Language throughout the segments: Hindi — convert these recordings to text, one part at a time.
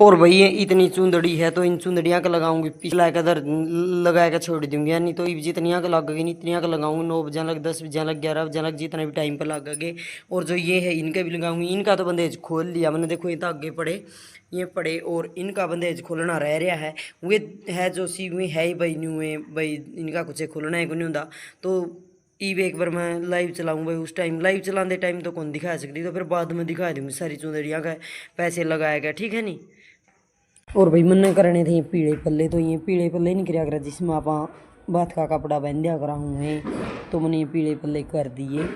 और भाई ये इतनी चुंदड़ी है तो इन चुंदड़ियाँ का लगाऊंगी, पिछला का इधर लगा के छोड़ दूंगी यानी। तो जितनियाँ का लगेगी नहीं इतनियाँ का लगाऊंगी, 9 बजे लग, 10 बजे लग, 11 बजे लग, जितना भी टाइम पर लगेगे। और जो ये है इनका भी लगाऊंगी। इनका तो बंदेज खोल लिया मैंने, देखो ये तो आगे पड़े, ये पड़े, और इनका बंदेज खोलना रह रहा है। वे है जो सी में है ही भाई न्यू है भाई, इनका कुछ खोलना है को नहीं होता। तो ईब एक बार मैं लाइव चलाऊँ भाई, उस टाइम लाइव चलाते टाइम तो कौन दिखा सकती, तो फिर बाद में दिखा दूँगी सारी चुंदड़ियाँ का पैसे लगाया गया, ठीक है नहीं। और भाई मन्ना करने थे पीले पल्ले, तो ये पीले पल्ले नहीं कराया करा जिसमें आप बात का कपड़ा बहन दिया करा हूँ मैं, तो मैंने ये पीले पल्ले कर दिए,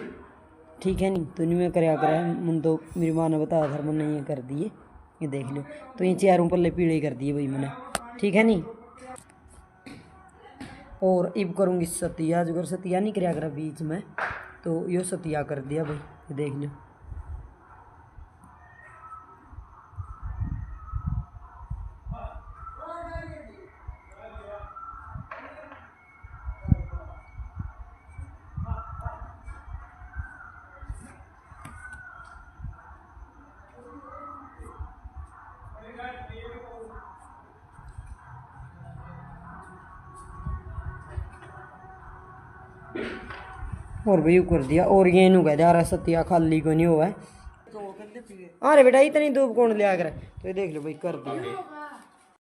ठीक है नहीं। तो नहीं मैं कराया करा मन, तो मेरी माँ ने बताया था मैंने ये कर दिए, ये देख लो। तो ये चारों पल्ले पीले कर दिए भाई मैंने, ठीक है नहीं। और इब करूँगी सतिया, जो सतिया नहीं कराया करा बीच में, तो यो सतिया कर दिया भाई, ये देख लो। और भाई कर दिया। और ये नू कह जा रहा सत्या खाली को नहीं हुआ है। अरे बेटा इतनी धूप कौन लिया कर, तो ये देख लो भाई कर दिया।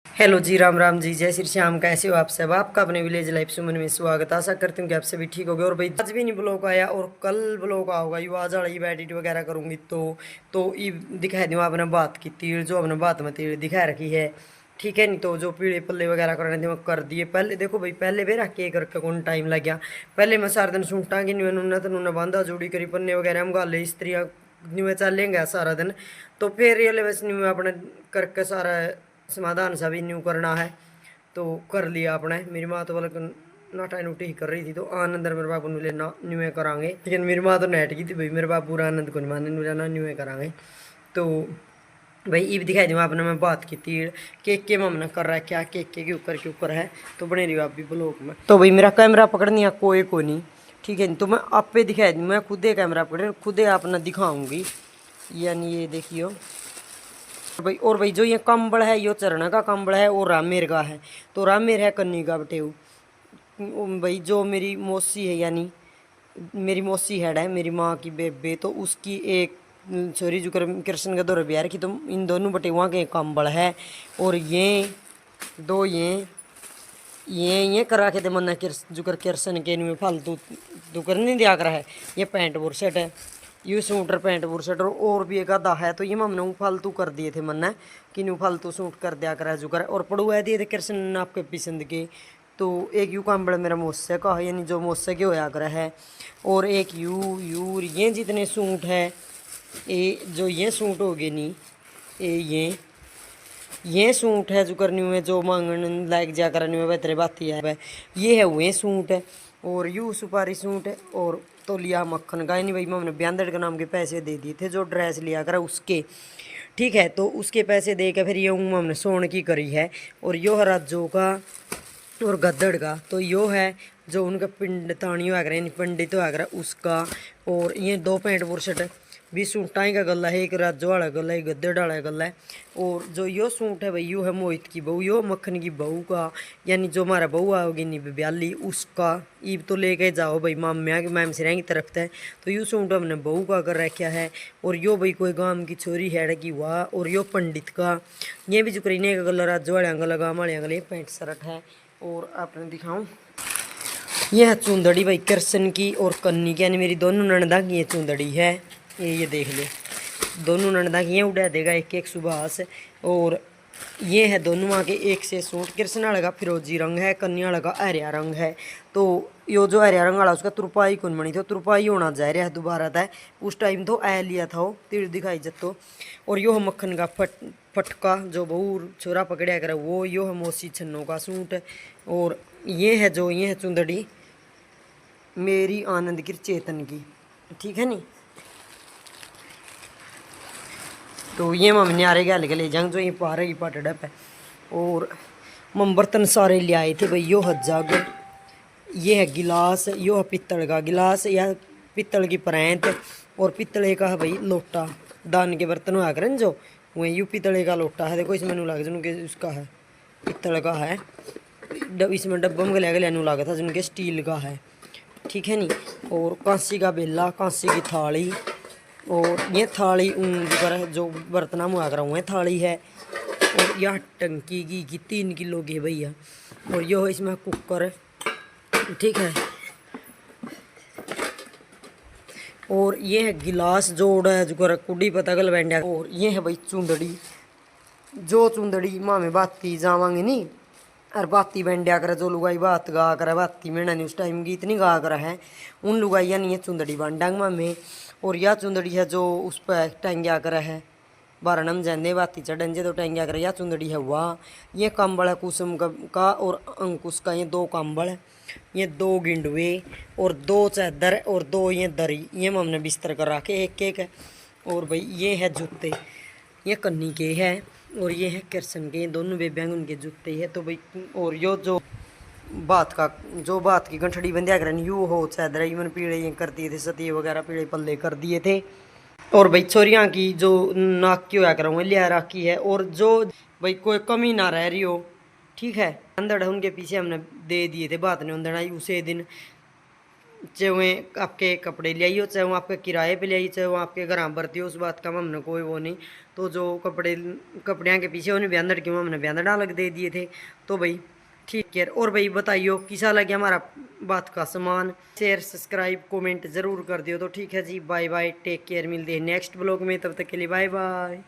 हेलो जी, राम राम जी, जय श्री श्याम, कैसे हो आप सब। आपका अपने विलेज लाइफ सुमन में स्वागत। आशा करती हूँ कि आप सभी ठीक हो गए। और भाई आज भी नहीं ब्लॉग आया और कल ब्लॉग आऊगा, यू आज वाली एडिट वगैरह करूँगी तो ये दिखा दूँ आपने बात की तीर, जो आपने बात में तीर दिखा रखी है, ठीक है नहीं। तो जो पीले पल्ले वगैरह करने थे वो कर दिए। पहले देखो भाई, पहले भी रख के करके कौन टाइम लग गया। पहले मैं सारा दिन सूटा की न्यूने तो नुने बांधा जोड़ी करी, पन्ने वगैरह हम गाले स्त्रियाँ न्यूए चलेंगे सारा दिन। तो फिर ये बस न्यू अपने करके सारा समाधान सा भी न्यू करना है, तो कर लिया आपने। मेरी माँ तो बल्कि नाटा नूटी ही कर रही थी, तो आनंद मेरे बाबू ने लेना न्यूए करांगे, लेकिन मेरी माँ तो नेट की थी भाई, मेरे बाबू पूरा आनंद को नहीं माने लेना न्यूए करांगे। तो भाई ईब दिखाई दूँ आपने, मैं बात की तीड़ केक के हमने कर रहा है क्या, केक के ऊपर है, तो बने रही आप भी ब्लॉग में। तो भाई मेरा कैमरा पकड़नी है कोई को नहीं, ठीक है नहीं। तो मैं आप पे दिखाई दूँ, मैं खुद ही कैमरा पकड़ खुद ही आपने दिखाऊंगी, यानी ये देखियो भाई। और भाई जो ये कंबल है यो चरण का कंबल है और रामेर का है, तो रामेर है कन्नी का बटेऊ भाई। जो मेरी मौसी है, यानी मेरी मौसी हेड है मेरी माँ की बेबे, तो उसकी एक सॉरी जो कृष्ण का दौरे बिहार की, तो इन दोनों बटेउआ के कंबल है। और ये दो ये करा के थे मन्ना जो कृष्ण के में फालतू तो कर नहीं दिया करा है। ये पैंट और शर्ट है, ये सूटर पैंट और शर्ट और भी एक आधा है, तो ये हमने फालतू कर दिए थे मन्ना कि न्यू फालतू सूट कर दिया करा जो कर। और पड़ुआ दिए थे कृष्ण ने आपके पसंद के। तो एक यू कंबल मेरा मोसे का है, यानी जो मोसे के होया करा है। और एक ये जितने सूट है, ये जो ये सूट हो गए नहीं, ये सूट है जो करनी हुए, जो मांगन लायक जा करनी हुए तेरे बाती है, ये है हुए सूट है। और यू सुपारी सूट है। और तो लिया मक्खन का, नहीं भाई हमने ब्यांदड़ के नाम के पैसे दे दिए थे जो ड्रेस लिया करा उसके, ठीक है। तो उसके पैसे दे के फिर ये हमने सोने की करी है। और यो है राजो का और गद्दड़ का, तो यो है जो उनका पिंड तानी हुआ करे, पंडित हुआ करे उसका। और ये दो पैंट और शर्ट भी सूटाई का गला है, एक राजो वाला गला है, एक गद्दड़ वाला गला है। और जो यो सूट है भाई, यो है मोहित की बहू, यो मक्खन की बहू का, यानी जो हमारा बहू आओगी नहीं ब्याली उसका। ईब तो लेके जाओ भाई माम्या की मैम सिरा की तरफ से। तो यो सूट हमने बहू का कर रखा है। और यो भाई कोई गांव की छोरी है की वाह। और यो पंडित का, ये भी जो करीने का गला राजो वाले गला, गाँव वाले गले पैंट शर्ट है। और आपने दिखाऊँ, यह है चुंदड़ी भाई कृष्ण की और कन्नी की, यानी मेरी दोनों ननदा की ये चुंदड़ी है। ये देख ले, दोनों ननदा की ये उड़ा देगा एक एक सुबह। और ये है दोनों माँ के एक से सूट, कृष्ण वाले का फिरोजी रंग है, कन्या वाले का हरिया रंग है। तो यो जो हरिया रंग वाला उसका तुरपाई कौन बनी थी, तुरपाई होना जा रहा है दोबारा था, उस टाइम तो आ लिया था वो तीर दिखाई जतो। और यो है मक्खन का फटका जो बहू छोरा पकड़िया करे वो, यो है मौसी छन्नों का सूट। और ये है जो ये है चुंदड़ी मेरी आनंद की चेतन की, ठीक है नहीं। तो ये मम्मी आ रही गल के ले जंग जो ये पा रही पटड़प है। और मम बर्तन सारे ले आए थे भाई, यो है जग, ये है गिलास, यो है पित्तल का गिलास या पित्तल की परैंत, और पित्तल का है भाई लोटा, दान के बर्तन हुआ करें जो वो यूं पितले का लोटा है। देखो इसमें नू लग जिनके उसका है पित्तल का है। इसमें डब्बा में गले नू लगा था जिनके स्टील का है, ठीक है नी। और कांसी का बेला, कांसी की थाली, और ये थाली जो बर्तना मुआ कर हुए थाली है। और यह टंकी की 3 किलो की भैया। और यो इसमें कुकर, ठीक है। और ये है गिलास जोड़ है जो कर कुड़ी पता गल बैंड। और ये है भाई चुंदड़ी, जो चुंदड़ी माँ में बाती जावांगे नी। और बाती बैंड्या करे जो लुगाई बात गा करे बाती में नहीं उस टाइम गीत नहीं गा कर है, उन लुगाइया नहीं है चुंदड़ी बांडांग माँ में। और यह चुंदड़ी है जो उस पर टंग्या करे है बारणम जंदे बाती चढ़े तो टंग्या करे, यह चुंदड़ी है वाह। ये कंबल है कुसुम का और अंकुश का, ये 2 कंबल है, ये 2 गिंडवे और 2 चादर और 2 ये दरी, ये हमने बिस्तर कर रखे एक एक है। और भाई ये है जूते, ये कन्नी के है और ये है कृष्ण के, दोनों बेबियांग उनके जूते है। तो भाई और यो जो बात की गंठड़ी बंदिया करन यू हो चादर यून पीड़े ये कर दिए थे, सती वगैरह पीड़े पल्ले कर दिए थे। और भाई छोरियाँ की जो नाक की होया करूँगा लिया रखी है। और जो भाई कोई कमी ना रह रही हो, ठीक है, अंदर उनके पीछे हमने दे दिए थे, बात नहीं अंदर आई उसे दिन। चाहे वो आपके कपड़े ले आइयो, चाहे वो आपके किराए पे ले आइए, चाहे वो आपके घर भरती हो, उस बात का हमने कोई वो नहीं। तो जो कपड़े के पीछे उन्हें बयान क्यों हमने बयान डाल दे दिए थे। तो भाई ठीक है। और भाई बताइयो किसा लगे हमारा बात का सामान। शेयर सब्सक्राइब कमेंट ज़रूर कर दियो। तो ठीक है जी, बाय बाय, टेक केयर, मिलते हैं नेक्स्ट ब्लॉग में, तब तक के लिए बाय बाय।